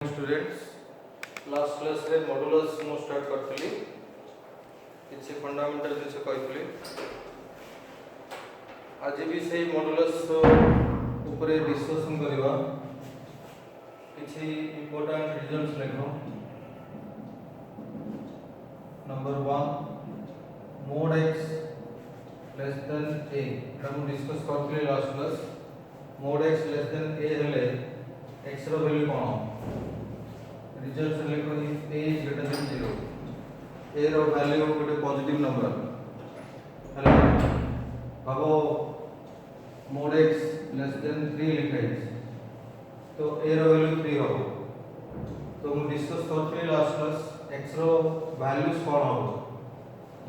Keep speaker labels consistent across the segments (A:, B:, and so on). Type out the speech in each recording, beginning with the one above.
A: Students last class रे modulus मु start करथली किछि फंडामेंटल जिस कहथली आज भी से मॉड्यूलस ऊपर डिस्कशन करबा किछि इंपोर्टेंट रिजल्ट्स लेखो। Number 1 mod x less than a एटा मु डिस्कस करथली last class. mod x less than a हेले x रो वैल्यू कोन रिजल्ट लिखो if a is greater than 0 a रो वैल्यू गोटे पॉजिटिव नंबर हेलो भागो mod x लेस देन 3 लिखाई तो a रो वैल्यू 3 हो तो हम डिस्कस करथि लास्ट क्लास x रो वैल्यूज कोन हो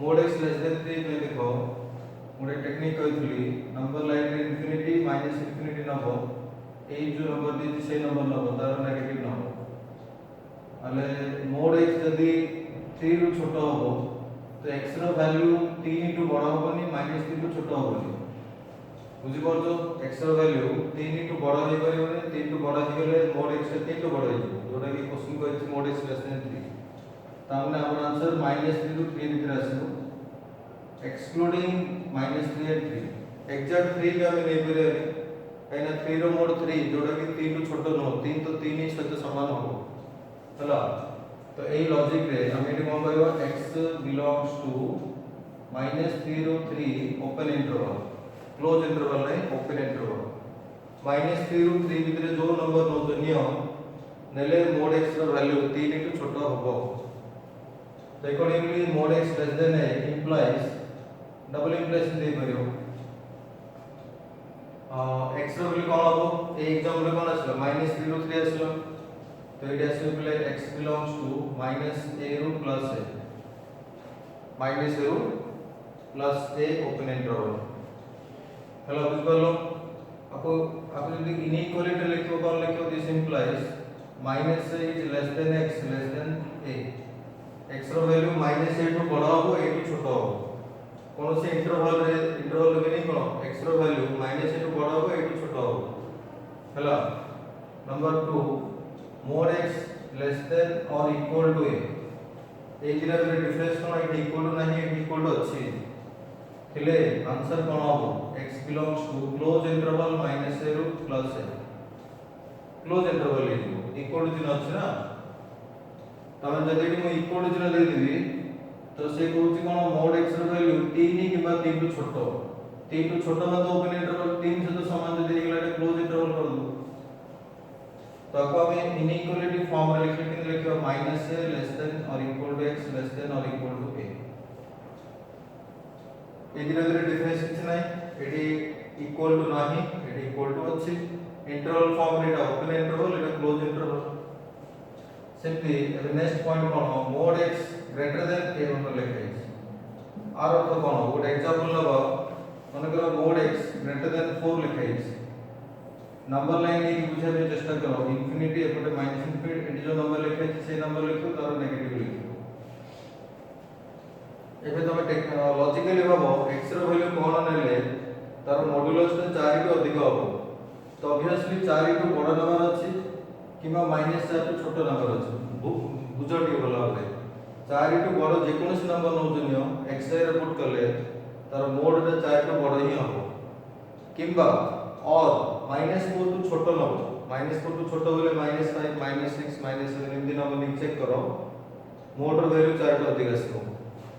A: mod x लेस देन 3 पे देखो गोटे टेक्निक कहथली नंबर लाइन रे इंफिनिटी माइनस इंफिनिटी नबो ए जो नंबर दी से नंबर नबो तार नेगेटिव नबो अले mod x जदी 3 रु छोटो हो तो x रो वैल्यू 3 टू बड़ा होबनी माइनस 3 टू छोटो होबनी बुझी परछो x रो वैल्यू 3 टू बड़ा हे परिबनी 3 टू बड़ा हे गेले mod x 3 टू बड़ा हे जोटा कि क्वेश्चन कहछि mod x लेस देन 3 तामने हमर आंसर -3 टू 3 भितर आसीबो एक्सक्लूडिंग -3 एंड 3 एग्जैक्ट 3 के हमें नहीं परिबनी काइना 3 रो mod 3 जोटा कि 3 टू छोटो न 3 तो 3 ही सहित समान हो चला तो ए लॉजिक रे हम एटी कोन कहबो x बिलोंग्स टू -3 रो 3 ओपन इंटरवल क्लोज इंटरवल नहीं ओपन इंटरवल -3 रो 3 भितर जो नंबर नो जनियो नेले mod x रो वैल्यू 3 टू छोटो होबो accordingly mod x less than a implies double implication दे परियो x रो वैल्यू कोन होबो ए एग्जांपल रे कोन आछलो -3 रो 3 आछलो तो it has to be x belongs to -a रो plus a -a रो plus a open interval हेलो बुझ परलो आपको जदी इनइक्वालिटी लिखो कोन लिखो this implies -a is less than x less than a x रो वैल्यू -a टू बड़ा होबो a टू छोटो होबो कोन से इंटरवल रे नहीं कोन x रो वैल्यू -a टू बड़ा होबो a टू छोटो होबो हेलो number 2 mod x less than or equal to a ए जिरा रे डिफरेंस कोन इट इक्वल टू नहीं इट इक्वल टू अछि हेले आंसर कोन हो x belongs to close interval -a रो प्लस a क्लोज इंटरवल लिखो इक्वल टू चिन्ह अछि ना तमे जदी मु इक्वल टू चिन्ह दे देबी तो से कहूची कोन mod x रो वैल्यू 3 किबा 3 टू छोटो 3 टू छोटो मतलब ओपन इंटरवल 3 से तो समान जदी गेला क्लोज इंटरवल कर दो तो आपको हमें इनइक्वालिटी फॉर्म रे लिखो -a less than or equal to x less than or equal to a ए दिरा रे डिफरेंस किछ नै एडी इक्वल टू नाही एडी इक्वल टू अछि इंटरवल फॉर्म रे ओपन इंटरवल एटा क्लोज इंटरवल सिंपली एबे नेक्स्ट पॉइंट कोन mod x greater than a मतलब लिखै आर अर्थ कोन गोटे एग्जांपल लबो माने करो mod x ग्रेटर देन 4 लिखै नंबर लाइन एक बुझे में चेष्टा करो इंफिनिटी एपटे माइनस इंफिनिटी एटी जो नंबर लिखे से नंबर लिखो तार नेगेटिव लिखो एबे तमे लॉजिकली भाबो x रो वैल्यू कोन नेले तार मॉड्यूलस 4 टू अधिक होबो तो ऑब्वियसली 4 टू बड़ नंबर अछि किबा -4 टू छोटो नंबर अछि बुझटी भला होते 4 टू बड़ जे कोनोसी नंबर नो जनियो x रे पुट करले तार मोड रे 4 टू बड़ ही होबो किबा और -4 टू छोटो नबो -4 टू छोटो होले -5 -6 -7 एमदी नंबर निक चेक करो मोड रो वैल्यू 4 टू अधिक आसबो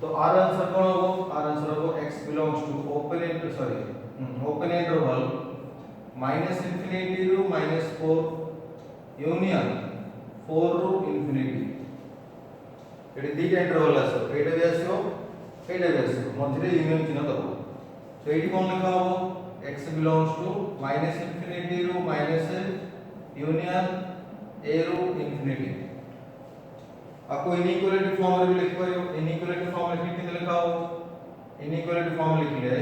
A: तो आर आंसर कोन होबो आर आंसर होबो x belongs to open interval -infinity रो -4 यूनियन 4 रो इंफिनिटी एडी दी इंटरवल आसो एटा भी आसो मझरे यूनियन चिन्ह दबो तो एडी कोन लिखा होबो x belongs to -infinity रो -a यूनियन a रो इंफिनिटी आपको इनइक्वालिटी फॉर्म रे भी लिख पायो इनइक्वालिटी फॉर्म लिख के लिखा हो इनइक्वालिटी फॉर्म लिख ले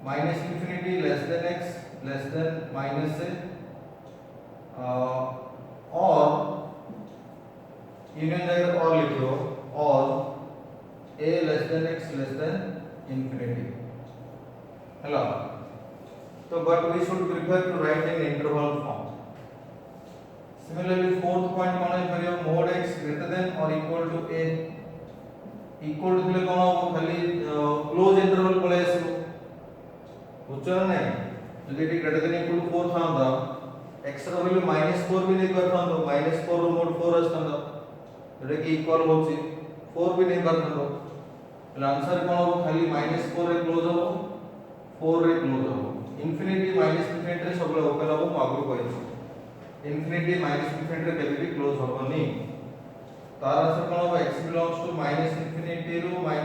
A: -infinity less than x less than -a और यूनियन जगह और लिखो और a less than x less than infinity हेलो तो but we should prefer to write in interval form Similarly, fourth point कौन है करियो mod x greater than or equal to a equal to थिले कौन हो खाली क्लोज इंटरवल पळे आसो बुझछन नै যদি এটি greater than equal to 4 थांदा x ର वैल्यू -4 भी नहीं करथांदो -4 रो mod 4 आसथांदा जोटा कि इक्वल होची 4 भी नहीं करथांदो એટલે आंसर कोन हो खाली -4 रे क्लोज हो 4 रे क्लोज हो इंफिनिटी -infinity रे सबले ओपन हो मागु कहिछि इंफिनिटी -infinity रे केबे भी क्लोज होबनी तार आंसर कोन हो x belongs to -infinity रो -a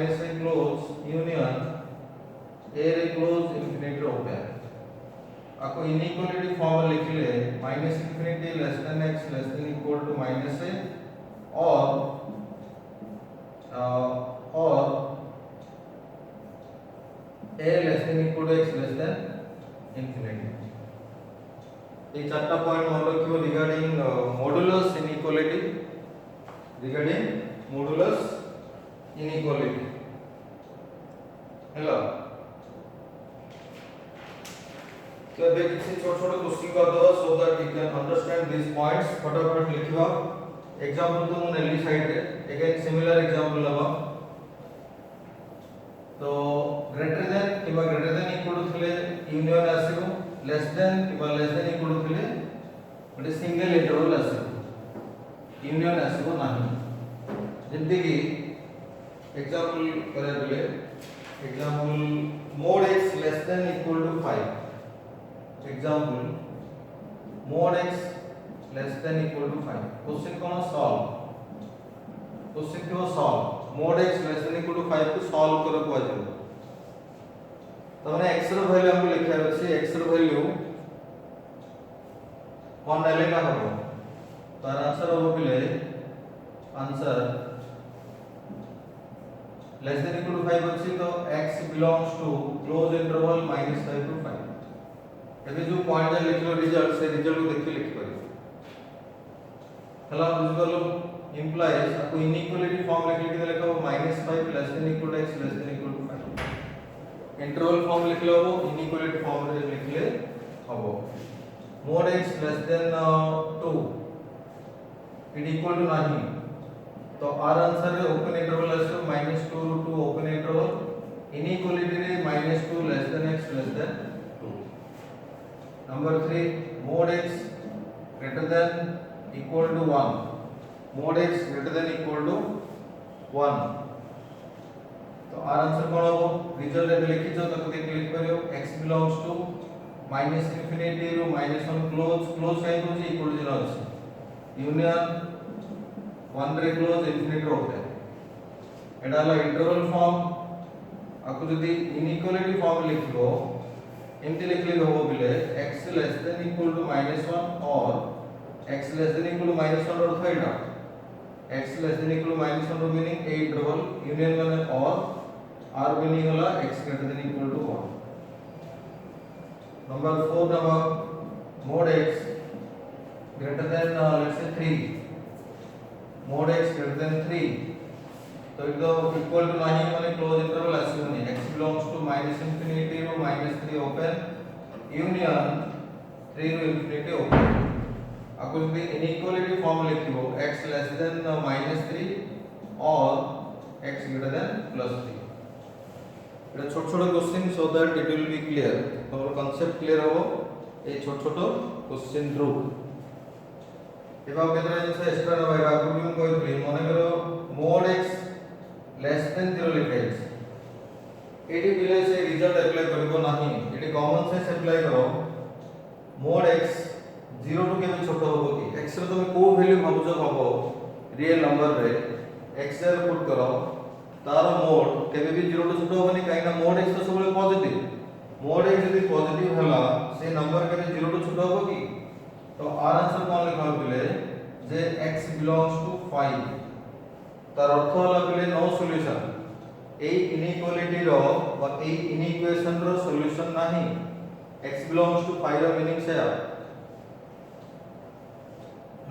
A: क्लोज यूनियन a रे क्लोज इंफिनिटी रो ओपन आपको इनइक्वालिटी फॉर्म लिखले -infinity less than x less than equal to -a और a less than equal to x less than infinity ये चारटा point मन रखियो regarding modulus inequality hello तो अबे किसी छोटे क्वेश्चन कर दो so that you can understand this points फटाफट लिखिवा एग्जांपल तो मु नेली साइड रे अगेन सिमिलर एग्जांपल लबा तो ग्रेटर देन किबा ग्रेटर देन इक्वल टू थिले यूनियन आसीबो लेस देन किबा लेस देन इक्वल टू थिले गोटे सिंगल इंटरवल आसीबो यूनियन आसीबो नाही जेंति कि एग्जांपल करे बोले example mod x less than equal to 5 example mod x less than equal to 5 question cone solve question को solve mod x less than equal to 5 को सॉल्व करो को आजो तो माने x रो वैल्यू हमको लिखा अछि x रो वैल्यू कोन डाले का हो तार आंसर हो बिले answer less than equal to 5 अछि तो x belongs to close interval -5 to 5 एबे जो पॉइंट जे लिखलो रिजल्ट से रिजल्ट को देखि लिख परियो हला बुझ गलो implies आपको इनइक्वालिटी फॉर्म लिख के लिखा हो -5 less than equal to x less than equal to 5 interval form लिख लो इनइक्वालिटी फॉर्म रे लिख ले हबो mod x less than 2 it equal to नाही तो आर आंसर रे ओपन इंटरवल आसो -2 ରୁ 2 ओपन इंटरवल इनइक्वालिटी रे -2 less than x less than 2 number 3 mod x greater than equal to 1 mod x greater than equal to 1 तो आर answer कोन हो रिजल्ट रे लिखि छ तो देख लिख परियो x belongs to -infinity रो -1 क्लोज काई हो जी इक्वल टू 0 अछि यूनियन 1 रे क्लोज इंफिनिटी रो होता है एडा ला इंटरवल फॉर्म आपको जदी इनइक्वालिटी फॉर्म लिखलो एमती लिख ले हो बिले x less than equal to -1 और x less than equal to -1 earth Etah x less than equal to -1 रो मीनिंग ए इंटरवल यूनियन माने और r मीनिंग होला x greater than equal to 1 number 4 number mod x greater than let's say 3 mod x greater than 3 तो इतो equal to नाही माने close interval आसीबनी x belongs to -infinity रो -3 ओपन यूनियन 3 रो इंफिनिटी ओपन आपको जदी इनइक्वालिटी फॉर्म लिखिबो x less than -3 और x greater than +3 एटा छोट छोट question so that it will be clear तो कांसेप्ट क्लियर हो ए छोट छोट क्वेश्चन थ्रू एबा केतरा जिंस एक्स्ट्रा ना भाई आगु भी कहथि मने करो mod x less than 0 लिखाइछ AD बिले से रिजल्ट अप्लाई करबो नाही एडी कॉमन सेंस अप्लाई करो mod x 0 टू केबे छोट होबो कि x रे तुम को वैल्यू भाबुछ हबो रियल नंबर रे x रे पुट करो तार mod केबे भी 0 टू छोट होबनी काइना mod x तो सब पॉजिटिव mod x यदि पॉजिटिव हला से नंबर केबे 0 टू छोट होबो कि तो आर आंसर कोन लिखा बिले जे x belongs to 5 तार अर्थ होला बिले नो सॉल्यूशन ए इनइक्वालिटी रो और ए इनइक्वेशन रो सॉल्यूशन नाही x belongs to 5 रो मीनिंग से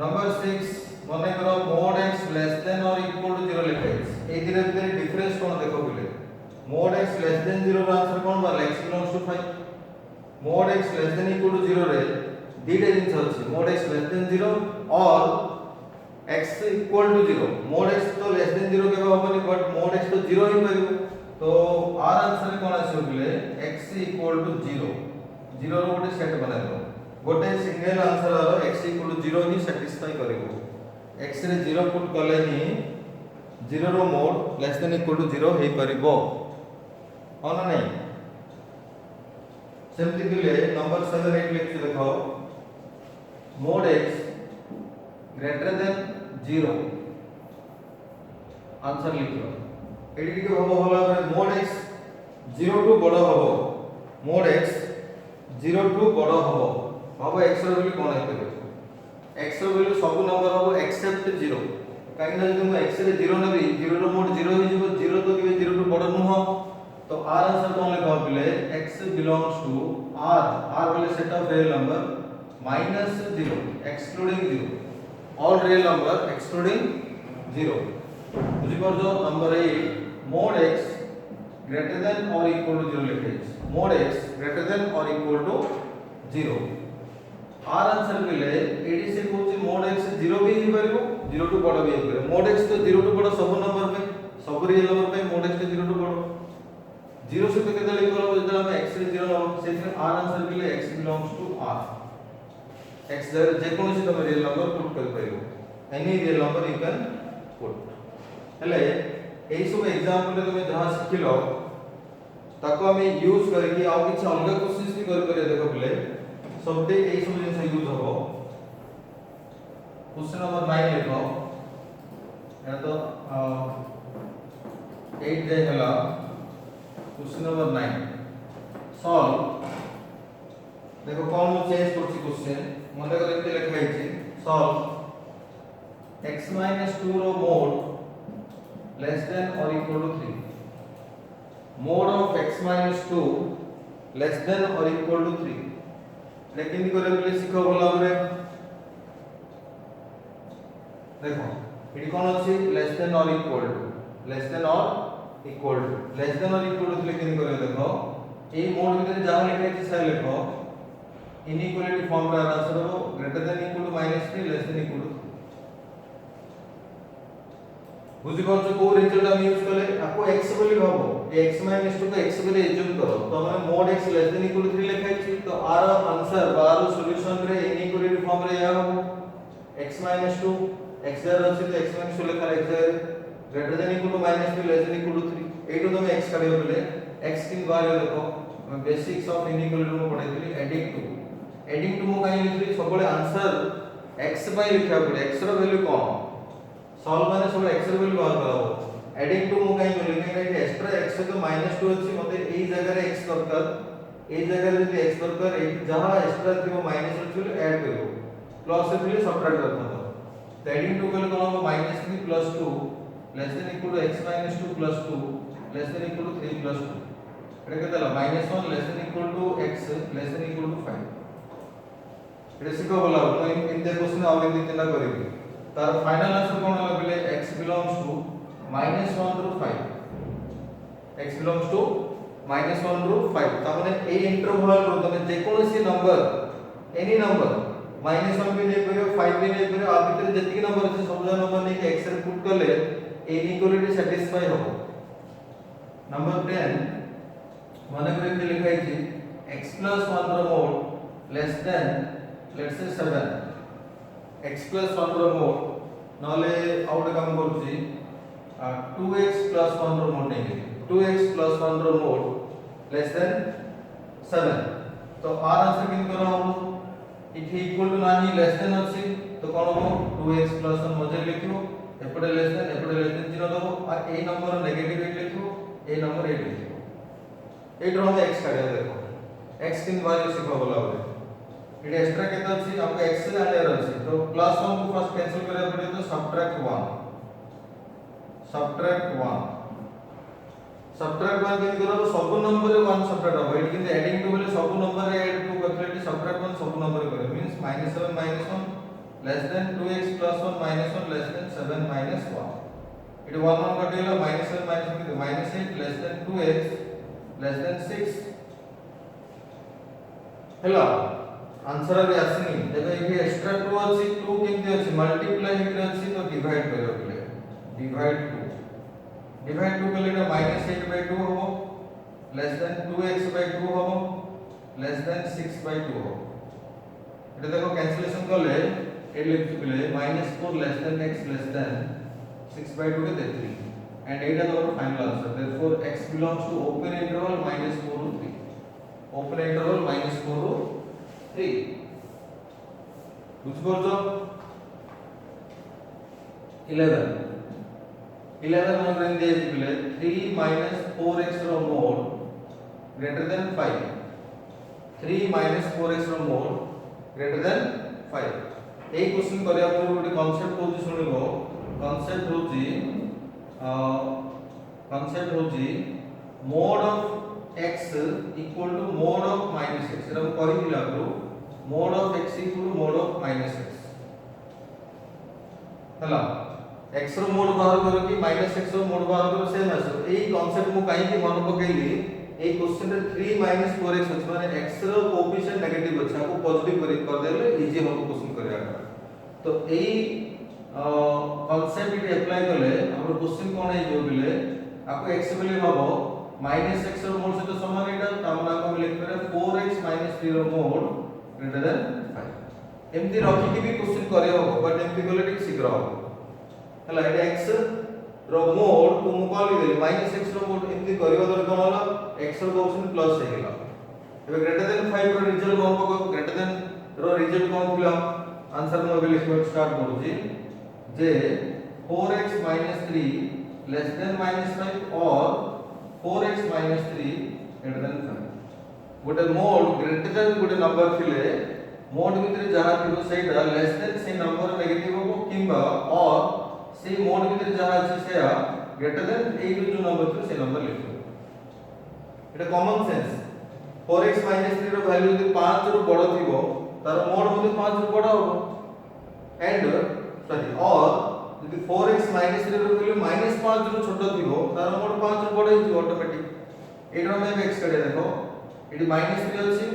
A: नंबर 6 माने करो mod x less than or equal to 0 लिखाइछ ए धीरे धीरे डिफरेंस कोन देखो बिले mod x less than 0 रो आंसर कोन बा x belongs to 5 mod x less than equal to 0 रे दीटा जिंस अछि mod x less than 0 or x equal to 0 mod x तो less than 0 केबे होबनी but mod x तो 0 ही परिबो तो आर आंसर कोन आसी बोले x इक्वल टू 0 0 रो गोटे सेट बना दो गोटे सिंगल आंसर आरो x इक्वल टू 0 ही सैटिस्फाई करिवो x रे 0 पुट कले ही 0 रो mod less than equal to 0 हे परिबो हो ना नहीं सेमति दिले नंबर 7 8 लिख देखो mod x greater then 0 answer लिखो एडी के हबो होला mod x 0 टू बड़ हबो mod x 0 टू बड़ हबो हबो x रो वैल्यू कोन आइते x रो वैल्यू सब नंबर हबो एक्सेप्ट 0 काहे ना जदि म x रे 0 नेबी 0 रो mod 0 ही जिवो 0 तो केबे 0 टू बड़ नुह तो r आंसर कोन लिखो बिले x belongs to r वाले set of real number -0 excluding 0 all real number excluding 0 बुझी पर जो number 8 mod x greater than or equal to 0 लिखे mod x greater than or equal to 0 r answer बिले AD से कहूची mod x 0 भी ही परिबो 0 to बड़ भी ही परिबो mod x तो 0 टू बड़ सब नंबर पे सब रियल नंबर पे mod x तो 0 टू बड़ 0 से तो केते लिखो जदा हम x रे 0 लो सेथे r आंसर बिले x belongs to r x जे कोन से तुम रियल नंबर पुट कर परिबो any real number you can put हेले एई सब एग्जांपल रे तुम जहां सिखिलो ताको हमें यूज करके आ किछ अलग कोशिश भी कर करे देखो बिले सबते एई सब जिंस यूज होबो क्वेश्चन नंबर 9 लिखो या तो 8 जे हला क्वेश्चन नंबर 9 सॉल्व देखो कौन मु चेंज करछि क्वेश्चन मने कर एते लिखा है सॉल्व x - 2 रो mod less than or equal to 3 mod of x - 2 less than or equal to 3 लेकिन करे बोले सिखो बोला हमरे देखो एडी कोन अछि less than or equal to less than or equal to less than or equal to लेकिन करे देखो ए mod भीतर जाओ लिखा है से लिखो इनइक्वालिटी फॉर्म रा आंसर हो greater than equal to -3 less than equal to बुझी कोन को रिजल्ट हम यूज करले आपको x बोली भाबो ए x - 2 को x बोली एज्यूम करो तो हमने mod x less than equal to 3 लिखाई छी तो आर आंसर बारो सॉल्यूशन रे इनइक्वालिटी फॉर्म रे या हो x - 2 x जर अछि तो x - 2 लिखा x greater than equal to -3 less than equal to 3 एटो तुम x काढियो बोले x किन बारे देखो बेसिक्स ऑफ इनइक्वालिटी में पढाइली एडिंग टू मो काई लिखली सबले आंसर x बाय लिखा पड़े x रो वैल्यू कोन सॉल्व माने सब x रो वैल्यू बाहर कराबो एडिंग टू मो काई बोले काई एक्स्ट्रा x तो -2 अछि मते एई जगह रे x दरकार एई जगह रे यदि x दरकार ए जहां एक्स्ट्रा थिबो माइनस अछि ऐड करिवो प्लस से फिर सबट्रैक्ट करथबो तो एडिंग टू कले कोन -3 + 2 less than equal to x - 2 + 2 less than equal to 3 + 2 एटा केतला -1 less than equal to x less than equal to 5 एटा सिखो बोला तो इन दे क्वेश्चन आउ इन दिना करिवि तार फाइनल आंसर कोन होला बोले x belongs to -1 ରୁ 5 x belongs to -1 ରୁ 5 ता माने ए इंटरवल रो तमे जे कोनसी नंबर एनी नंबर -1 भी नै करियो 5 भी नै करियो आ भीतर जति नंबर अछि सब नंबर नै के x रे पुट करले इनइक्वालिटी सैटिस्फाई हो नंबर 10 माने करे के लिखाई छी x + 1 रो mod less than let's say 7 x + 1 रो mod नले आउट काम करछि 2x + 1 रो mod नै 2x + 1 रो mod लेस देन 7 तो r आंसर किन करो इथे इक्वल टू नानी लेस देन अछि तो कोन हो 2x + 1 मजे लिखियो एपडे लेस देन 0 दबो आ ए नंबर नेगेटिव 8 लिखियो ए नंबर 8 लिखियो 8 रो में x काढिया देखो x किन वैल्यू सिखो बोला बोले इट एक्स्ट्रा केते अछि हमको x से आने अछि तो +1 को फर्स्ट कैंसिल करे पड़े तो सबट्रैक्ट 1 किन करो सब नंबर रे 1 सबट्रैक्ट हो एट किन एडिंग टू बोले सब नंबर रे ऐड टू कैलकुलेट सबट्रैक्ट 1 सब नंबर करे means -7 -1 less then 2x + 1 -1 less then 7 -1 it 1 1 कटेला -7 -1 कितो -8 less than 2x less than 6 हेला आंसर अभी आसनी देखो ये एक्स्ट्रा 2 अछि 2 केमती अछि मल्टीप्लाई हेकरे अछि तो डिवाइड करियो बोले डिवाइड 2 कले ना -8/2 हो लेस देन 2x/2 हो लेस देन 6/2 हो एटा देखो कैंसिलेशन करले ए लिख चुकले -4 less than x less then 6/2 के 3 and एटा तो final answer therefore x belongs to open interval -4 to 3 open interval -4 to 3 बुझ परछो 11 मन रेन दे दिले 3 4x रो मोड greater than 5 3 4x रो मोड greater than 5 ए क्वेश्चन करिया पर गोटे कांसेप्ट होची सुनिबो कांसेप्ट होची mod of x equal to mod of -x एरा कहि दिला तो mod of x equal to mod of -x हला x रो मोड बाहर करो कि -x रो मोड बाहर करो सेम आसो एई कांसेप्ट मु काई कि मन पकेली एई क्वेश्चन रे 3 4x अछि माने x रो कोएफिशिएंट नेगेटिव अछि आपको पॉजिटिव कर देले इजी हो क्वेश्चन करिया तो एई कांसेप्ट इट अप्लाई करले हमर क्वेश्चन कोन है जो बिले आपको x वैल्यू भाबो -x रो मोड से तो समान एटा तामना को लिख करे 4x - 3 रो मोड ग्रेटर देन 5 एमती रखी कि भी क्वेश्चन करे हो बट एमती कोले ठीक शीघ्र हो हला एटा x रो मोड को मु कॉल देली -x रो मोड एमती करियो दर कोन होला x रो क्वेश्चन प्लस हे गेला एबे ग्रेटर देन 5 रो रिजल्ट कोन पको ग्रेटर देन रो रिजल्ट कोन थिला आंसर मु अभी लिखबो स्टार्ट करू छी जे 4x - 3 लेस देन -5 और 4x - 3 ग्रेटर देन 5 गोटे मोड ग्रेटर देन गोटे नंबर थिले मोड भितरे जहा थिबो सेटा लेस देन से नंबर नेगेटिव हो किबा और से मोड भितरे जहा अछि सेया ग्रेटर देन ए जो नंबर थियो से नंबर लिखो एटा कॉमन सेंस 4x - 3 रो वैल्यू यदि 5 रो बड़ थिबो तार मोड मध्ये 5 रो बड़ हो एंड सॉरी और यदि 4x - 3 रो वैल्यू -5 रो छोटो थिबो तार मोड 5 रो बड़ हिजो ऑटोमेटिक एटा में एक्स करे देखो एटी -3 अछि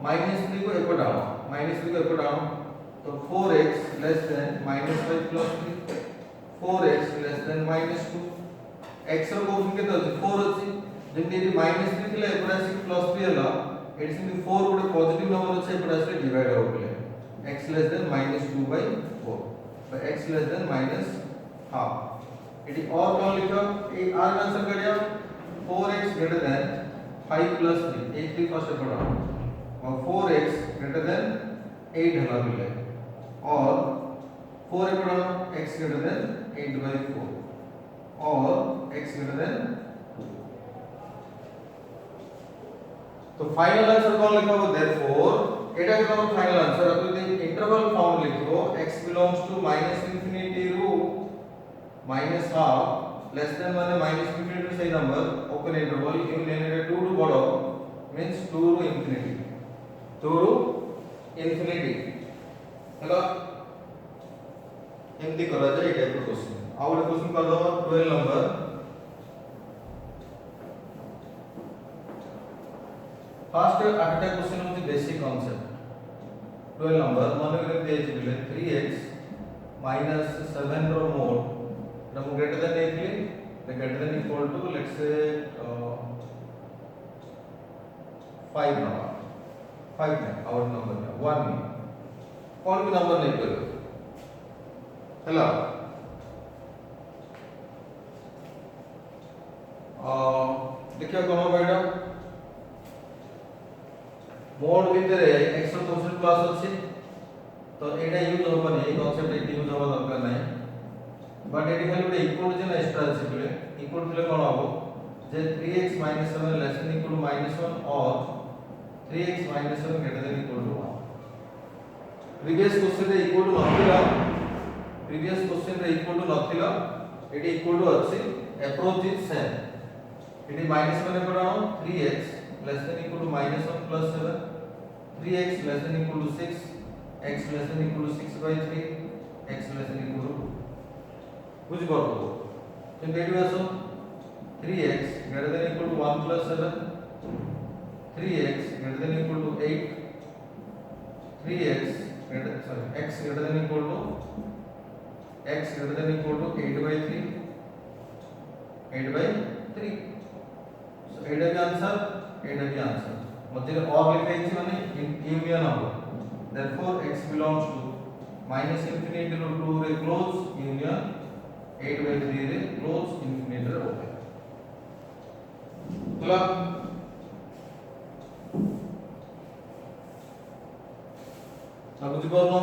A: -3 को एको डालो -3 को एको डालो तो 4x less than -5 plus 3 4x less than -2 x रो कोफिशिएंट केते अछि 4 अछि जेंति एटी -3 थिले एपरा से +3 हला एटी से 4 गोटे पॉजिटिव नंबर अछि एपरा से डिवाइड हो गेले x लेस देन -2/4 तो x less then -half eighty और कोन लिखो ए आर आंसर करिया 4x ग्रेटर देन 5 + 3 एक थी फर्स्ट पढ़ा और 4x ग्रेटर देन 8 हला मिले और 4 ए पढ़ा x ग्रेटर देन 8/4 और x ग्रेटर देन 2 तो फाइनल आंसर कौन लिखा हो देयरफॉर एटा के हमर फाइनल आंसर अब यदि इंटरवल फॉर्म लिखो x belongs to -infinity to -half less than माने -इंफिनिटी टू सही नंबर ओपन इंटरवल इन एने 2 टू बड़ो means 2 to infinity 2 to infinity हेलो एमती करा जाय एटा क्वेश्चन आ गोटे क्वेश्चन कर दो 12 नंबर फर्स्ट आठटा क्वेश्चन होती बेसिक कांसेप्ट 12 नंबर मन करे दे छिले 3x - 7 रो मोड ना ग्रेटर देन देथिले the greater than equal to let's say 5 number 5 में आउट नंबर 1 में कौन भी नंबर नहीं करो हेलो देखियो कोन बैठा मोड भितरे x रो क्वेश्चन प्लस अछि तो एटा यूज होबनी ए कांसेप्ट एटी यूज होबा दरकार नै बट एटी खाली गोटे इक्वल जे ना एक्स्ट्रा अछि बोले इक्वल थिले कोन होबो जे 3x - 7 less than equal to -1 और 3x - 7 greater than equal to 1 previous question रे इक्वल टू नथिला प्रीवियस क्वेश्चन रे इक्वल टू नथिला एटी इक्वल टू अछि अप्रोच इज सेम एटी माइनस माने पड़ानो 3x less than equal to -1 plus 7 3x less than equal to 6 x less than equal to 6/3 x less than equal to 2 बुझ परबो तो बेटू आसो 3x greater than equal to 1 plus 7 3x greater than equal to 8 3x x greater than equal to 8/3 8/3 so 8 is answer 8 is answer मध्य और लिखा है माने union हो therefore x belongs to minus infinity to 2 रे close union 8/3 रे close infinity रे होता है तो अब बुझ पालो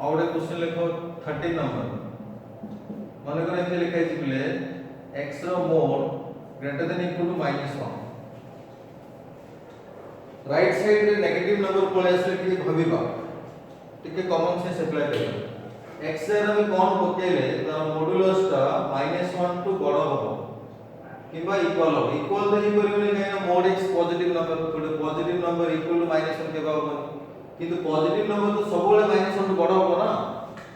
A: और एक क्वेश्चन लिखो 13 नंबर माने करे एते लिखा है बोले x रो mod greater than equal to -1 right side रे नेगेटिव नंबर पळे आसे कि भाबिबा टिके कॉमन सेंस अप्लाई करियो x रे हम कोन पकेले तार मॉड्यूलस ता -1 टू बड़ होबो किबा इक्वल हो इक्वल तो ही करियो नै ना मोड x पॉजिटिव नंबर तो पॉजिटिव नंबर इक्वल टू -1 केबा होबो किंतु पॉजिटिव नंबर तो सब बेले -1 टू बड़ होबो ना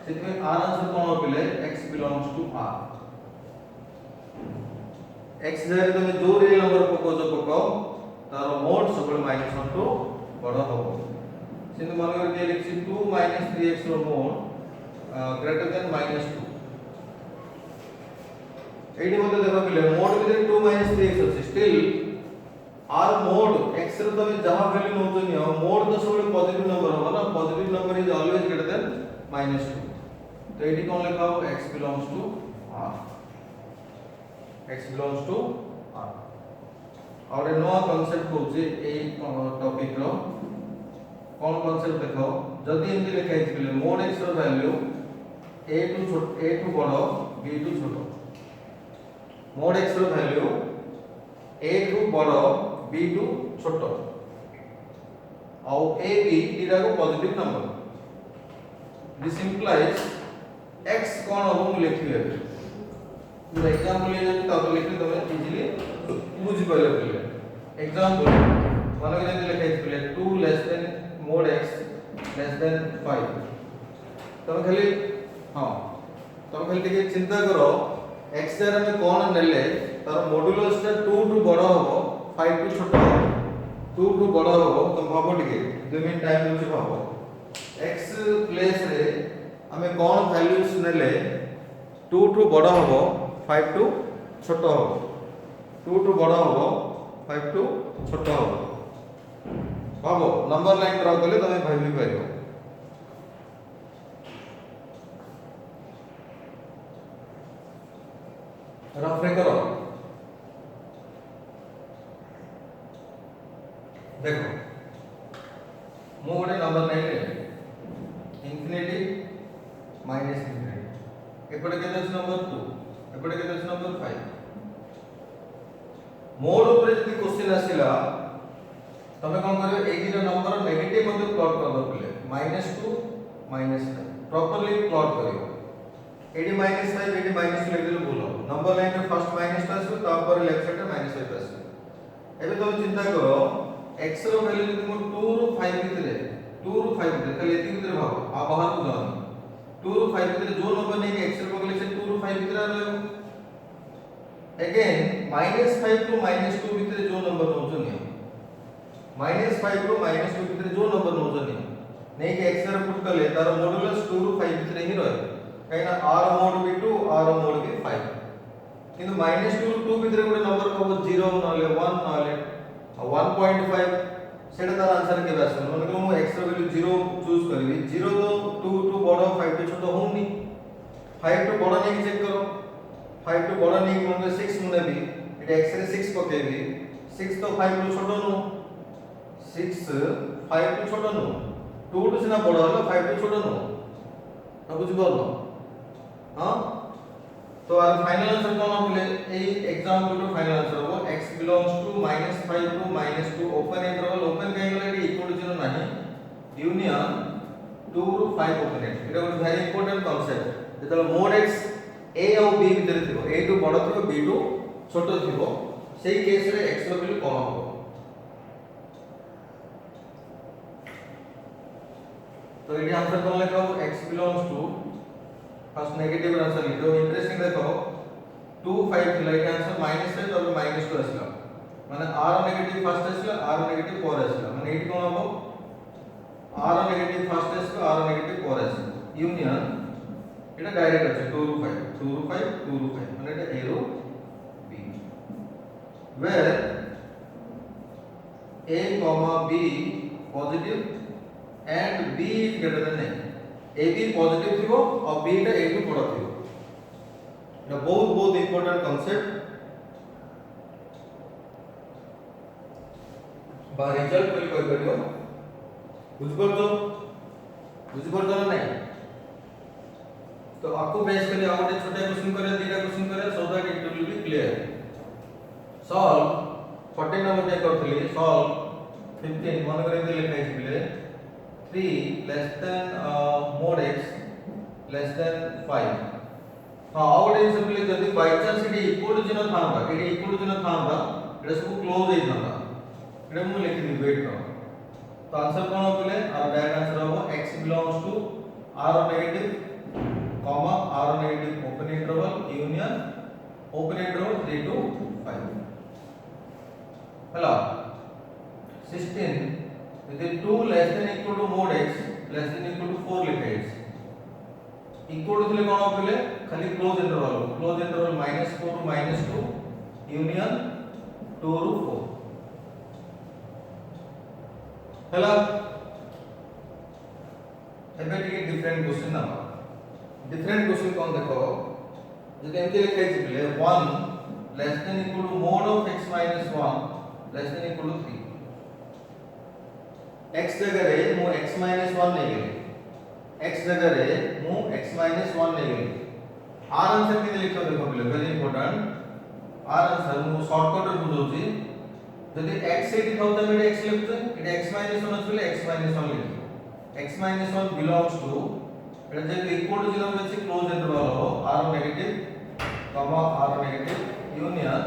A: सेति में आर आंसर कोन होबले x belongs to r x जरे तुम जो रियल नंबर पकाओ तार मोड सब बेले -1 टू बड़ होबो सिंधु मान कर के लिखि 2 3x रो मोड ग्रेटर देन -2 एडी मते देखो पिले मोड विद 2 3x अछि स्टिल आर मोड x रो तमे जहा वैल्यू नोचनी हो मोड तो सब पॉजिटिव नंबर हो ना positive number is always greater than -2 तो एडी कोन लिखा हो x belongs to r x belongs to r or ए नया कांसेप्ट होचे ए टॉपिक रो कोन कांसेप्ट देखो जदी एमती लिखा है पिले मोड x रो वैल्यू a टू बड़ b टू छोटो मोड x रो वैल्यू a टू बड़ b टू छोटो और a b इरा को positive number this implies x कोन हो मु लिखिबे जो एग्जांपल ले जति ता तो लिखि तमे इजीली बुझि पाइले पिले एग्जांपल माने के लिखा है पिले 2 less then mode x less than 5 तमे खाली हां तमे खाली टिके चिंता करो x जरा में कोन नेले तार मॉड्यूलस ता 2 टू बड़ होबो 5 टू छोटो 2 टू बड़ होबो तो भाबो टिके 2 मिनिट टाइम होछि भाबो x प्लेस रे हमें कोन वैल्यूज नेले 2 टू बड़ होबो 5 टू छोटो होबो 2 टू बड़ होबो 5 टू छोटो होबो भाबो नंबर लाइन ड्रा करले तमे भाबी पाइबो रफ रे करो देखो मु गोटे नंबर नै ले इंफिनिटी माइनस इंफिनिटी एपटे केते अछि नंबर 2 एपटे केते अछि नंबर 5 मोड ऊपर जदी क्वेश्चन आसिला तमे कोन करियो ए दिटा नंबर नेगेटिव मध्ये प्लॉट कर दो पले -2 -5 प्रॉपर्ली प्लॉट करियो एडी -5 एडी -2 लिख देलो बोलो नंबर लाइन में फर्स्ट -2 आसो तापर लेफ्ट साइड में -5 आसो एबे तुम चिंता करो x रो वैल्यू जदी मो 2 रो 5 भितरे 2 रो 5 भितरे खाली एति भितरे भाबो आ बाहर को जाओ 2 रो 5 भितरे जो नंबर नहीं x रो पकले से 2 रो 5 भितरे आ रहो अगेन -5 टू -2 भितरे जो नंबर नोचो नहीं -5 टू -2 भितरे जो नंबर नोचो नहीं कि x रो पुट करले तार मॉड्यूलस 2 रो 5 भितरे ही रहे कहिना r मोड भी 2 r मोड भी 5 किंतु -2 रो 2 भितरे गोटे नंबर को 0 नले 1 नले 1.5 सेटा तार आंसर के बास मन को मु x रो वैल्यू 0 चूज करबी 0 तो 2 टू बड़ 5 टू छोटो होउनी 5 टू बड़ नहीं चेक करो 5 टू बड़ नहीं मन 6 मुने भी एटा x रे 6 पकेबी 6 तो 5 टू छोटो नो 6 5 टू छोटो नो 2 टू सिना बड़ हलो 5 टू छोटो नो अब बुझ परलो हां तो आर फाइनल आंसर कोन होले ए एग्जांपल रो फाइनल आंसर हो x belongs to -5 to -2 open interval open कहीं गला एटी इक्वल टू 0 नाही यूनियन 2 रो 5 ओपन एटा गोटे वेरी इंपोर्टेंट कांसेप्ट जेतल मोड x a और b भीतर थिबो a टू बड़ थिबो b टू छोटो थिबो सेही केस रे x रो वैल्यू कम हो तो एटी आंसर कोन लिखो x belongs to first negative answer लिखो इंटरेस्टिंग देखो 2 5 थिला एटा आंसर माइनस है तब माइनस 2 आसला माने r नेगेटिव फर्स्ट आसला r नेगेटिव 4 आसला माने एटी कोन हबो r नेगेटिव फर्स्ट आसला r नेगेटिव 4 आसला यूनियन एटा डायरेक्ट আছে 2 ରୁ 5 2 ରୁ 5 2 ରୁ 5 মানে এটা a ରୁ b where a comma b positive and b is greater than a a b positive थिबो और b टा a टू बड़ा थिबो এটা बहुत इंपोर्टेंट कांसेप्ट बा रिजल्ट कोई कर परियो बुझ परतो ना नहीं तो आपको बेस के लिए और एक छोटा क्वेश्चन करे तीन क्वेश्चन करे so that it will be clear solve 14 number पे करथली सॉल्व 15 मन करे दे लिखाइ छिले 3 less than mod x less than 5 हां आउट इज सिंपली जदी by chance it equal to जिना थांदा इट इक्वल टू जिना थांदा एटा सब क्लोज हे थांदा एटा मु लिखि दी वेट कर तो आंसर कोन होले और डायरेक्ट आंसर हो x belongs to r negative comma r negative open interval union open interval 3 to 5 hello 16 with 2 less than equal to mod x less than equal to 4 लिखे equal to कोन होले खाली close interval -4 to -2 union 2 ରୁ 4 hello एबे टिके different question ना different question कौन देखो जदि एमके लिखै छिले 1 less than equal to mod of x minus 1 less than equal to 3 x जगह रे मु x minus 1 नै गेली x जगह रे मु x minus 1 नै गेली r आंसर के लिखो देखो पहले वेरी इंपोर्टेंट r आंसर मु शॉर्टकट रे बुझौची जदि x एटी थाउ त मेरे x लिखते एटा x minus 1 अछि x minus 1 लिखो x minus 1 belongs to এটা যে ইকুয়াল টু জিরো হচ্ছে ক্লোজ ইন্টারভাল হলো r negative comma r negative union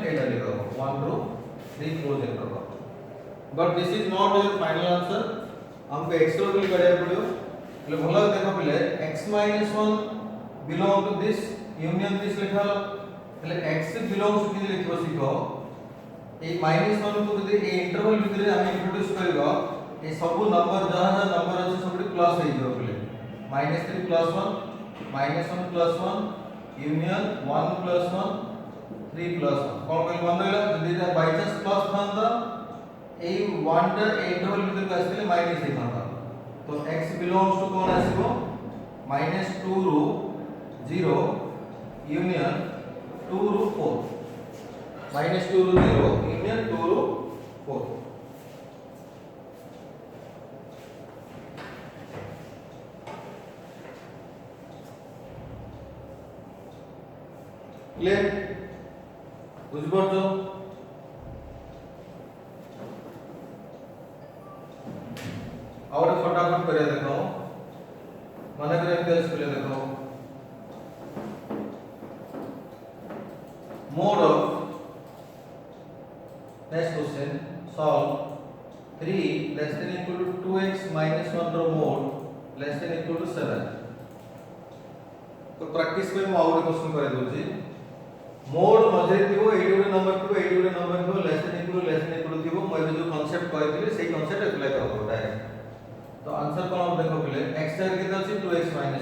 A: এটা লিখো 1 ରୁ 3 close interval but this is not your final answer हमको एक्सक्लूड करया पड़ियो એટલે ભલા देखो पहले x - 1 belong to this union this लिखालो એટલે x बिलोंग्स टू कि लिखबो सिखो ए -1 को जदि ए इंटरवल भितरे हम इंट्रोड्यूस करबो ए सब नंबर जहां नंबर अछि सब प्लस हे जो पहले -3 + 1 -1 + 1 यूनियन 1 + 1 3 + 1 कोन कहल मन रहला जदि बाय चांस प्लस थांदा ए 1 टा इंटरवल भितर आस्थिले माइनस हे थांदा तो x बिलोंग्स टू कोन आसीबो -2 ରୁ 0 यूनियन 2 ରୁ 4 -2 ରୁ 0 यूनियन 2 ରୁ 4 क्लियर बुझ परछो और फटाफट करे देखो माने करे केस के देखो mod of next question solve 3 less than equal to 2x - 1 रो mod less than equal to 7 तो प्रैक्टिस में मैं और क्वेश्चन करे दोची मोड मजे थिबो एडी गुडे नंबर थिबो लेस देन इक्वल थिबो मैं जो कांसेप्ट कहथिले सेही कांसेप्ट अप्लाई करबो डायरेक्ट तो आंसर कोन देखो पहले x जगह कितना अछि 2x - 1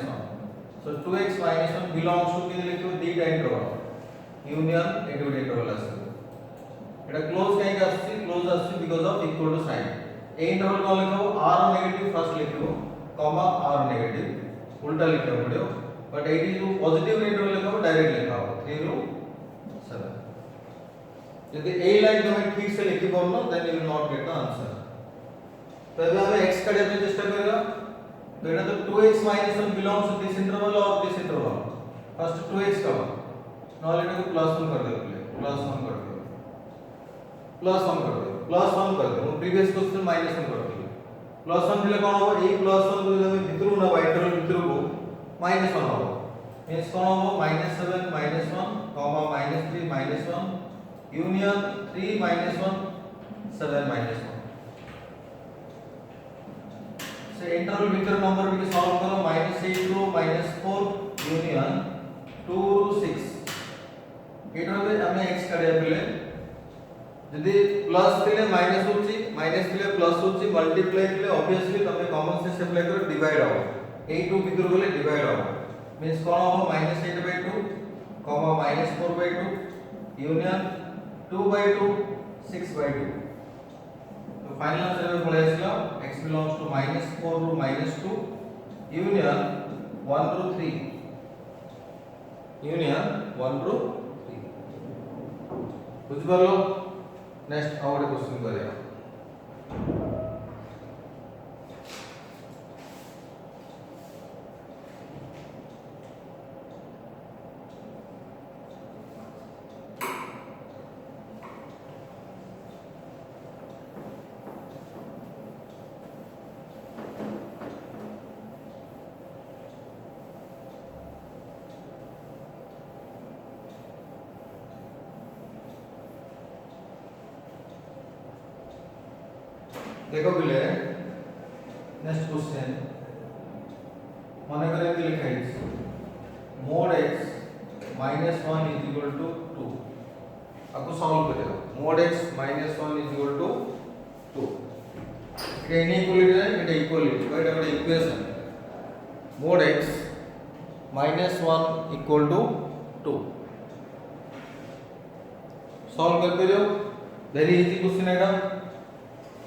A: so 2x - 1 belongs to कि लिखो दीटा इंटरवल यूनियन एडी गुडे इंटरवल आसी एटा क्लोज काहे का आसी क्लोज आसी because of equal to sign ए इंटरवल को लिखो r नेगेटिव फर्स्ट लिखो कॉमा r नेगेटिव उल्टा लिखो पड़ियो बट एटी जो पॉजिटिव इंटरवल लिखो डायरेक्ट लिखो 3 ରୁ 7 यदि ए लाइन तुम ठीक से लिखि परनो then you will not get the answer तो अब हमें x काढे पे चेष्टा करेगा तो एटा तो 2x - 1 belongs to this interval or this interval first 2x का नॉल एटा को +1 कर दे पहले +1 कर दे +1 कर दे प्रीवियस क्वेश्चन -1 कर दिए +1 दिले कोन हो ए +1 को जब भितरु ना इंटरवल भितरु को -1 हो मींस कोन हो -7 - 1 -3 -1 यूनियन 3 - 1 7 - 1 से इंटरवल भीतर नंबर भी सॉल्व करो -8 ରୁ -4 यूनियन 2 ରୁ 6 एटा रे हमें x काढिया पिले जदी प्लस थिले माइनस होची माइनस थिले प्लस होची मल्टीप्लाई थिले ऑब्वियसली तमे कॉमन सेंस अप्लाई करो डिवाइड हो 8 भितर गले डिवाइड हो मींस कोन हो -8/2 कॉमा -4/2 यूनियन 2/2 6/2 तो फाइनल आंसर में बोले आसला x बिलोंग्स टू -4 रू -2 यूनियन 1 रू 3 यूनियन 1 रू 3 बुझ परलो नेक्स्ट और क्वेश्चन करिया देखो पिले नेक्स्ट क्वेश्चन माने करे कि लिखा है mod x -1 is equal to 2 आपको सॉल्व करेगा mod x -1 is equal to 2 ये इनइक्वालिटी है ये इक्वालिटी बट এটা equation mod x -1 equal to 2 solve करते रहो वेरी इजी क्वेश्चन है ना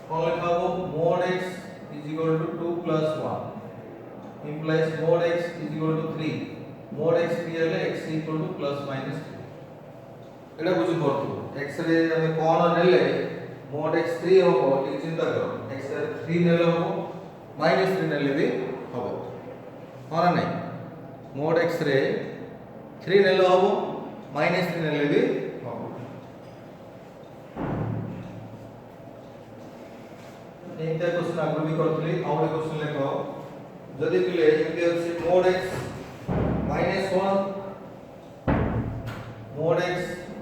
A: कौन लिखा हो mod x is equal to 2 plus 1 implies mod x is equal to 3 mod x clear है x equal to plus minus 3 एटा बुझी परतु x रे हमें कोन नेले mod x 3 हो ठीक चिंता करो x रे 3 नेले हो -3 नेले भी हो कोन नहीं mod x रे 3 नेले हो -3 नेले भी हो एंटा क्वेश्चन आगु भी करथली आउटे क्वेश्चन लेखो जदी पिले एमती अछि mod x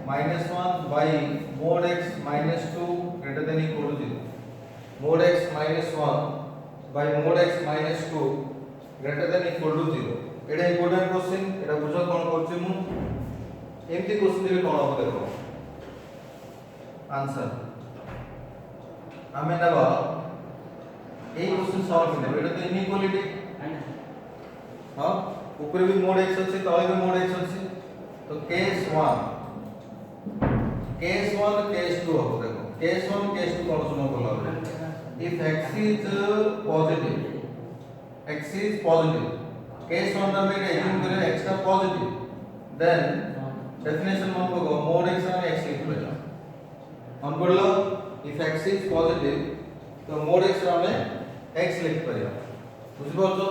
A: -1 by mod x -2 greater than equal to 0 mod x -1 by mod x -2 greater than equal to 0 Etah important question एटा बुझो कोन करछि मु एमती क्वेश्चन दिले कोन हो देखो आंसर हमें नबा ए क्वेश्चन सॉल्व करने बेटा तो इनइक्वालिटी हां ऊपर भी mod x ଅଛି तळे भी mod x ଅଛି तो केस 1 केस 2 हो देखो केस 2 कौन सुनो बोला if x is positive case 1 में एज्यूम करें x का पॉजिटिव देन डेफिनेशन मन को mod x में x लिख लो ऑन बोलो इफ x is positive तो mod x में x लिख परिया बुझ परछो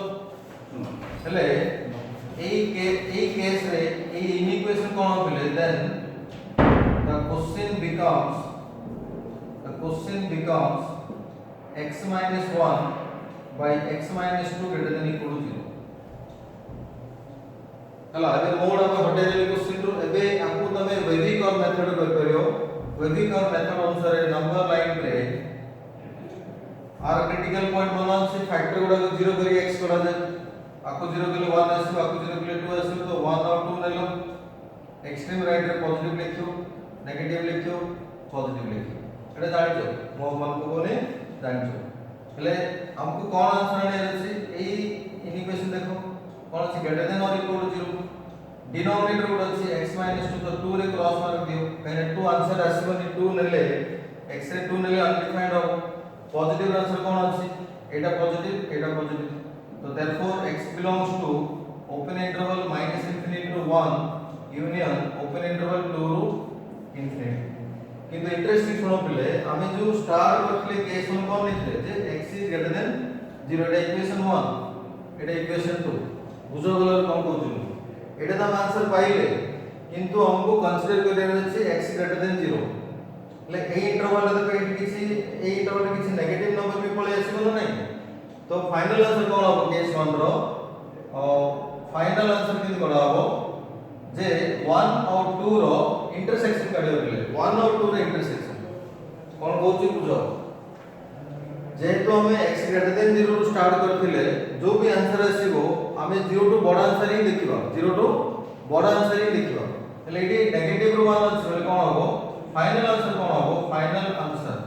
A: हेले ए केस रे ए इनइक्वेशन कोन होले then the question becomes x minus 1 by x minus 2 greater than equal to 0 हला एबे मोड हम हटे देले क्वेश्चन रो एबे आपको तमे वैदिक और मेथड कर परियो वैदिक और मेथड अनुसार नंबर लाइन रे आर क्रिटिकल पॉइंट मानो से फैक्टर गुडा को 0 करी x करा दे आपको 0 के लिए 1 आसो आपको 0 के लिए 2 आसो तो 1 और 2 ले लो एक्सट्रीम राइट रे पॉजिटिव लिखो नेगेटिव लिखो पॉजिटिव लिखो एटा जानि छो मो मन को कोने जानि छो हेले हमको कोन आंसर आने अछि एई इक्वेशन देखो कोन अछि greater than or equal to 0 denominator गुडा अछि x 2 तो 2 रे क्रॉस मार्क दियो पहले 2 आंसर आसीबनी 2 नेले x रे 2 नेले अनडिफाइंड हो पॉजिटिव आंसर कोन अछि एटा पॉजिटिव तो therefore x belongs to open interval -infinity to 1 union open interval 2 to infinity किंतु इंटरेस्टिंग सुनो पिले हमें जो स्टार करथले केस 1 कोन लिखले जे x is greater than 0 Etah equation 1 Etah equation 2 बुझो गलर कोन कहउछु एटा त आंसर पाइले किंतु हमको कंसीडर करियर अछि x greater than 0 ले ए इंटरवल रे पे किसी ए इंटरवल रे किसी नेगेटिव नंबर भी पळे आसीबो ना नहीं तो फाइनल आंसर कोन हो केस 1 रो फाइनल आंसर किन कोन हो जे 1 और 2 रो इंटरसेक्शन काढियो गेले 1 और 2 रो इंटरसेक्शन कोन कहउची बुझो जे तो हमें x ग्रेटर देन 0 रो स्टार्ट करथिले जो भी आंसर आसीबो हमें 0 टू बड़ा आंसर ही देखिबा 0 टू बड़ आंसर ही लिखिबो हेले एटी नेगेटिव रो 1 अछि बोले कोन हबो फाइनल आंसर कोन हबो फाइनल आंसर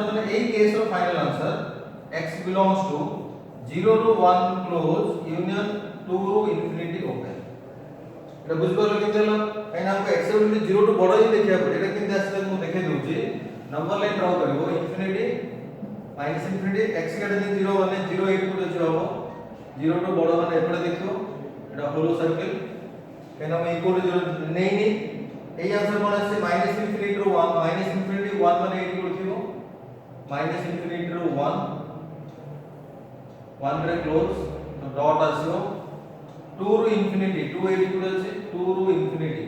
A: माने एई केस रो final answer x belongs to 0 ରୁ 1 क्लोज यूनियन 2 ରୁ इंफिनिटी ओपन एटा बुझ परलो कि देलो काई ना हमको x रो 0 टू बड़ ही देखिया पड़े एटा किंते आसे मु देखे दउची नंबर लाइन ड्रा करबो इंफिनिटी माइनस इंफिनिटी x के दिन 0 माने 0 8 को हबो 0 टू बड़ माने एपडे देखियो एटा होलो सर्कल काई ना हम इक्वल टू 0 नै नै एई आंसर कोन आसे माइनस इंफिनिटी रो 1 माइनस इंफिनिटी 1 माने 8 को लिखिबो माइनस इंफिनिटी रो 1 रे क्लोज तो डॉट आसियो 2 ରୁ इंफिनिटी 2 8 को अछि 2 ରୁ इंफिनिटी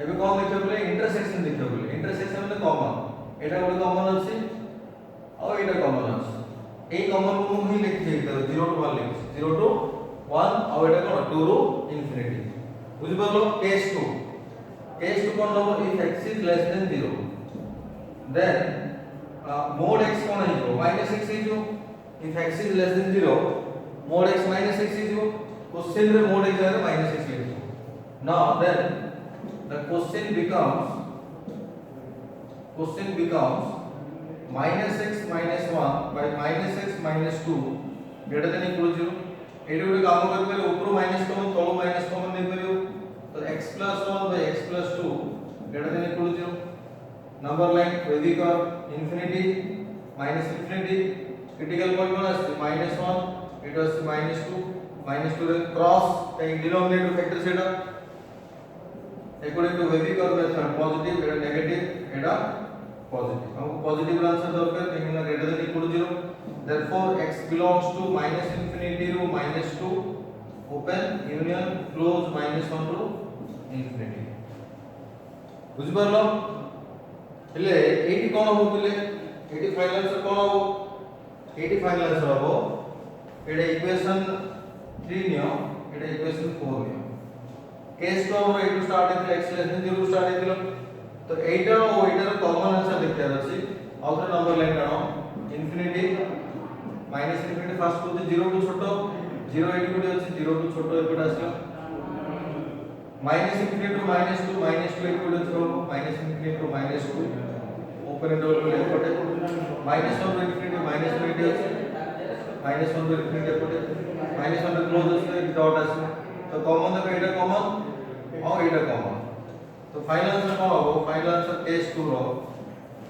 A: एबे कोन देखियो बोले इंटरसेक्शन देखियो बोले इंटरसेक्शन में कॉमन एटा बोले कॉमन अछि और एटा कॉमन अछि ए कॉमन को ही लिख दे 0 टू 1 लिख 0 टू 1 और एटा कोन 2 ରୁ इंफिनिटी बुझ परलो केस 2 कोन लो if x is less than 0 then mod x कोन है जो -x है जो if x is less than 0 mod x -x is जो क्वेश्चन रे mod x है -x लिखो now then the question becomes -x - 1 by -x - 2 greater than equal to 0 AD गोटे काम कर पे ऊपर माइनस कॉमन तळो माइनस कॉमन नै परियो तो x + 1 by x + 2 greater than equal to 0 number line वैदिक curve infinity minus infinity critical point कोन आसे -1 इट वाज -2 रे क्रॉस कहीं डिनोमिनेटर फैक्टर सेटा अकॉर्डिंग टू वैदिक और मेथड पॉजिटिव एटा नेगेटिव एटा पॉजिटिव हमको पॉजिटिव आंसर दरकार कहीं ना greater than equal to 0 therefore x belongs to -infinity ରୁ -2 open union close -1 ରୁ infinity बुझ परलो हेले एटी कोन हो बोले एटी फाइनल आंसर कोन हो एटी फाइनल आंसर हो एटा इक्वेशन 3 नियो एटा इक्वेशन 4 नियो केस तो हमर एटू स्टार्ट हेतले x लेस देन 0 स्टार्ट हेतलो तो एटा और एटार कॉमन आंसर देखिया अछि आउटर नंबर लाइन कानो इंफिनिटी माइनस इंफिनिटी फर्स्ट को 0 टू छोटो 0 8 को अछि 0 टू छोटो एपटा आसियो माइनस इंफिनिटी टू -2 -2 8 को अछि minus infinity to -2 open double को एपटे -1 टू इंफिनिटी -2 अछि -1 टू इंफिनिटी एपटे -1 टू क्लोज अछि डॉट अछि तो कॉमन देखो एटा कॉमन और एटा कॉमन तो फाइनल आंसर कोन हो फाइनल आंसर केस 2 रो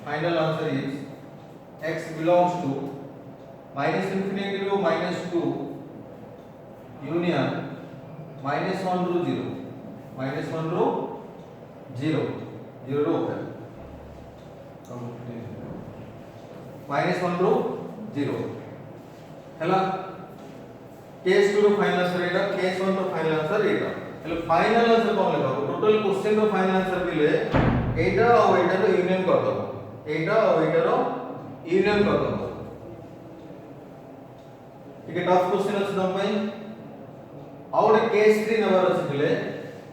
A: final answer is x belongs to -infinity ରୁ -2 यूनियन -1 ରୁ 0 -1 ରୁ 0 0 रो ओपन -1 ରୁ 0 हैला केस 2 रो फाइनल आंसर एटा केस 1 रो फाइनल आंसर एटा हेले फाइनल आंसर कोन लेबा टोटल क्वेश्चन रो फाइनल आंसर बिले एटा और एटा रो यूनियन कर दो एटा और एटा रो यूनियन कर दो ठीक है टफ क्वेश्चन अछि तम पई और केस 3 नंबर अछि बिले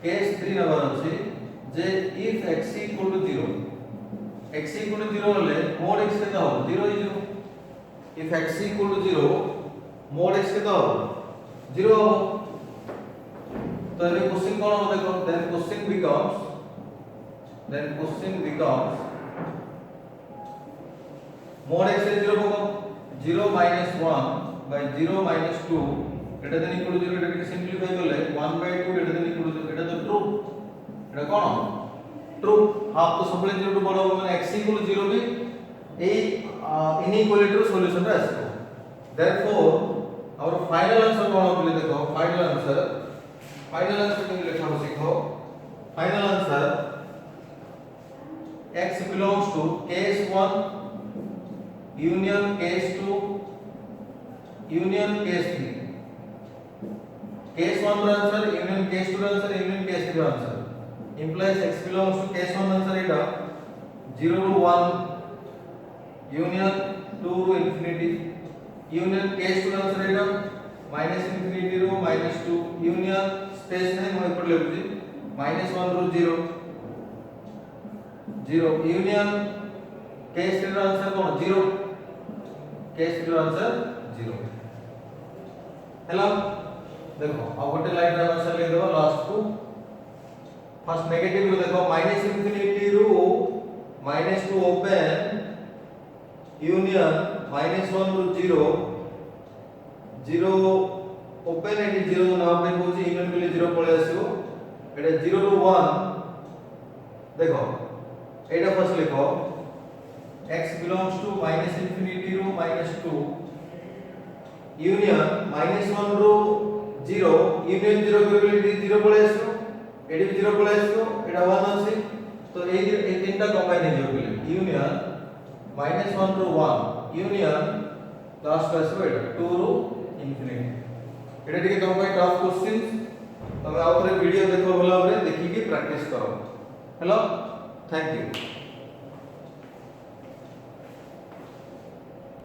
A: केस 3 नंबर अछि जे इफ x = 0 x = 0 होले mod x केता हो 0 ही 0 इफ x = 0 mod x केता हो 0 हो तो ये क्वेश्चन कोन हो देखो then question becomes mod x is 0 होगा 0 - 1 by 0 - 2 greater than equal to 0 Etah simplify करले 1/2 greater than equal to 0 एटा तो ट्रू एटा कोन ट्रू हाफ तो सबले 0 टू बड़ माने x = 0 भी ए इनइक्वालिटी रो सॉल्यूशन रे आसो देयरफॉर आवर फाइनल आंसर कोन हो देखो फाइनल आंसर के लिखा सीखो final answer x belongs to case 1 union case 2 union case 3 case 1 रो आंसर union case 2 रो आंसर union case 3 रो answer implies x belongs to case 1 answer एटा 0 ରୁ 1 union 2 ରୁ infinity union case 2 रो आंसर एटा -infinity ରୁ -2 union स्पेस नै mo एपट लेबुजी -1 ରୁ 0 0 union केस 3 रो आंसर कोन 0 केस 3 रो आंसर 0 हेलो देखो अब गोटे लाइन डायमेंशन लिख दो लास्ट को फर्स्ट नेगेटिव रो देखो माइनस इंफिनिटी रो -2 ओपन यूनियन -1 रो 0 0 ओपन एटी 0 ना पे कोची यूनियन के लिए 0 पळे आसीबो एटा 0 रो 1 देखो एटा फर्स्ट लिखो x belongs to minus infinity रो -2 यूनियन -1 रो 0 यूनियन 0 करले 0 पळे आसीबो एडी 0 पळे आसीबो एटा 1 आसी तो ए तीनटा कंबाइन हे जो के यूनियन -1 रो 1 यूनियन लास्ट आसीबो एटा 2 रो इंफिनिटी एटा टिके तुम ପାଇଁ टफ क्वेश्चंस तमे आउथरे वीडियो देखो भला भाबरे देखि के प्रैक्टिस करो हेलो थैंक यू।